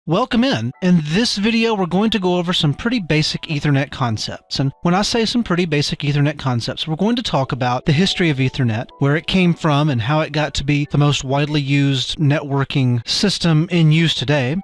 Welcome in. In this video, we're going to go over some pretty basic Ethernet concepts. And when I say some pretty basic Ethernet concepts, we're going to talk about the history of Ethernet, where it came from and how it got to be the most widely used networking system in use today,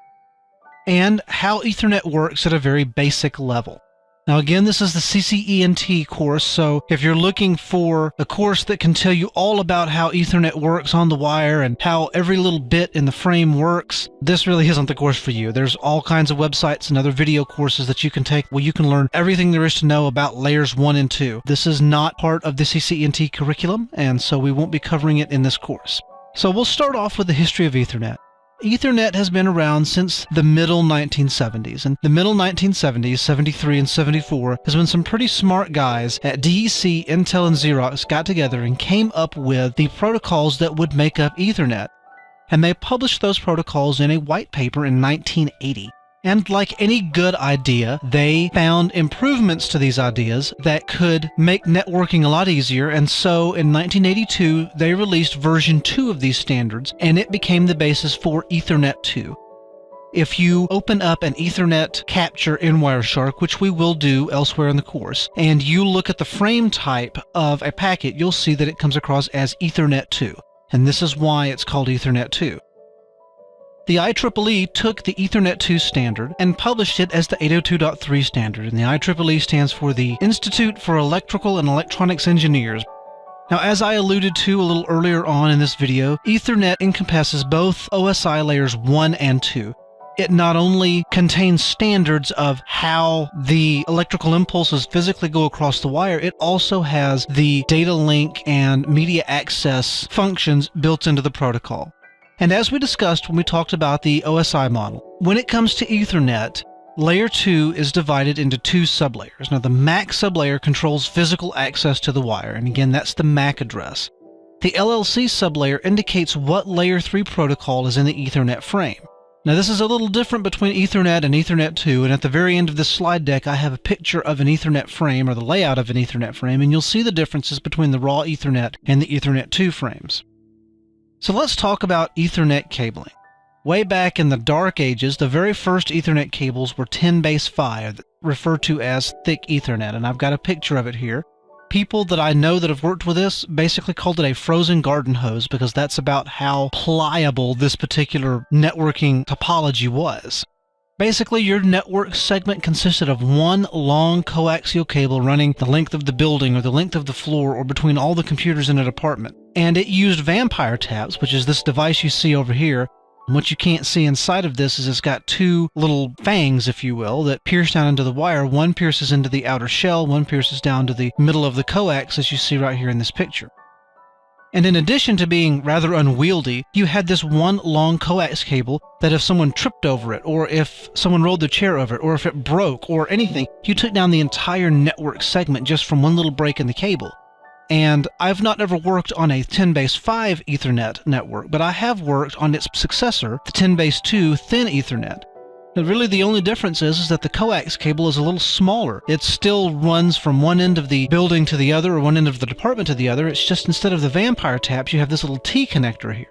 and how Ethernet works at a very basic level. Now again, this is the CCENT course, so if you're looking for a course that can tell you all about how Ethernet works on the wire and how every little bit in the frame works, this really isn't the course for you. There's all kinds of websites and other video courses that you can take where you can learn everything there is to know about layers 1 and 2. This is not part of the CCENT curriculum, and so we won't be covering it in this course. So we'll start off with the history of Ethernet. Ethernet has been around since the middle 1970s, and the middle 1970s, 73 and 74, is when some pretty smart guys at DEC, Intel, and Xerox got together and came up with the protocols that would make up Ethernet. And they published those protocols in a white paper in 1980. And like any good idea, they found improvements to these ideas that could make networking a lot easier, and so in 1982 they released version 2 of these standards, and it became the basis for Ethernet 2. If you open up an Ethernet capture in Wireshark, which we will do elsewhere in the course, and you look at the frame type of a packet, you'll see that it comes across as Ethernet 2, and this is why it's called Ethernet 2. The IEEE took the Ethernet 2 standard and published it as the 802.3 standard, and the IEEE stands for the Institute for Electrical and Electronics Engineers. Now, as I alluded to a little earlier on in this video, Ethernet encompasses both OSI layers 1 and 2. It not only contains standards of how the electrical impulses physically go across the wire, it also has the data link and media access functions built into the protocol. And as we discussed when we talked about the OSI model, when it comes to Ethernet, layer 2 is divided into 2 sublayers. Now the MAC sublayer controls physical access to the wire, and again that's the MAC address. The LLC sublayer indicates what layer 3 protocol is in the Ethernet frame. Now this is a little different between Ethernet and Ethernet 2, and at the very end of this slide deck I have a picture of an Ethernet frame, or the layout of an Ethernet frame, and you'll see the differences between the raw Ethernet and the Ethernet 2 frames. So let's talk about Ethernet cabling. Way back in the dark ages, the very first Ethernet cables were 10-base-5, referred to as thick Ethernet, and I've got a picture of it here. People that I know that have worked with this basically called it a frozen garden hose, because that's about how pliable this particular networking topology was. Basically, your network segment consisted of one long coaxial cable running the length of the building or the length of the floor or between all the computers in an apartment. And it used vampire taps, which is this device you see over here. And what you can't see inside of this is it's got 2 little fangs, if you will, that pierce down into the wire. One pierces into the outer shell, one pierces down to the middle of the coax, as you see right here in this picture. And in addition to being rather unwieldy, you had this one long coax cable that if someone tripped over it, or if someone rolled their chair over it, or if it broke, or anything, you took down the entire network segment just from one little break in the cable. And I've not ever worked on a 10-base-5 Ethernet network, but I have worked on its successor, the 10-base-2 thin Ethernet. And really the only difference is that the coax cable is a little smaller. It still runs from one end of the building to the other, or one end of the department to the other. It's just instead of the vampire taps, you have this little T connector here.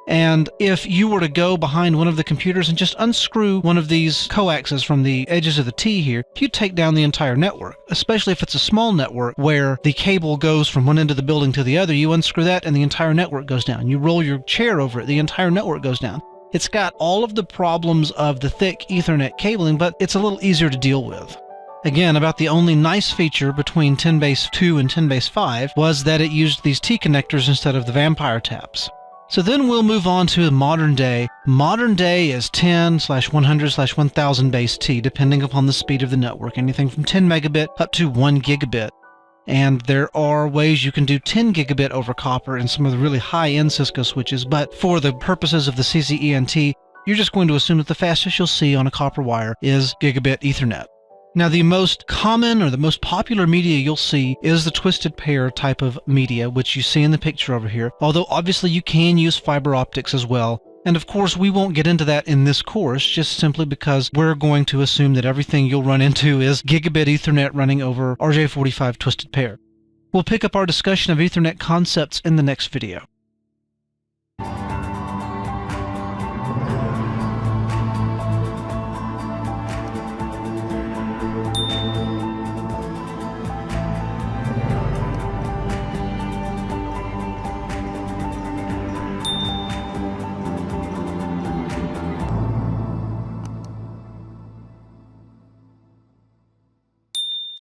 And if you were to go behind one of the computers and just unscrew one of these coaxes from the edges of the T here, you'd take down the entire network, especially if it's a small network where the cable goes from one end of the building to the other. You unscrew that and the entire network goes down. You roll your chair over it, the entire network goes down. It's got all of the problems of the thick Ethernet cabling, but it's a little easier to deal with. Again, about the only nice feature between 10-base-2 and 10-base-5 was that it used these T connectors instead of the vampire taps. So then we'll move on to modern day. Modern day is 10/100/1000 base T, depending upon the speed of the network, anything from 10 megabit up to 1 gigabit. And there are ways you can do 10 gigabit over copper in some of the really high-end Cisco switches, but for the purposes of the CCENT, you're just going to assume that the fastest you'll see on a copper wire is gigabit Ethernet. Now, the most common or the most popular media you'll see is the twisted pair type of media, which you see in the picture over here, although obviously you can use fiber optics as well. And of course, we won't get into that in this course, just simply because we're going to assume that everything you'll run into is gigabit Ethernet running over RJ45 twisted pair. We'll pick up our discussion of Ethernet concepts in the next video.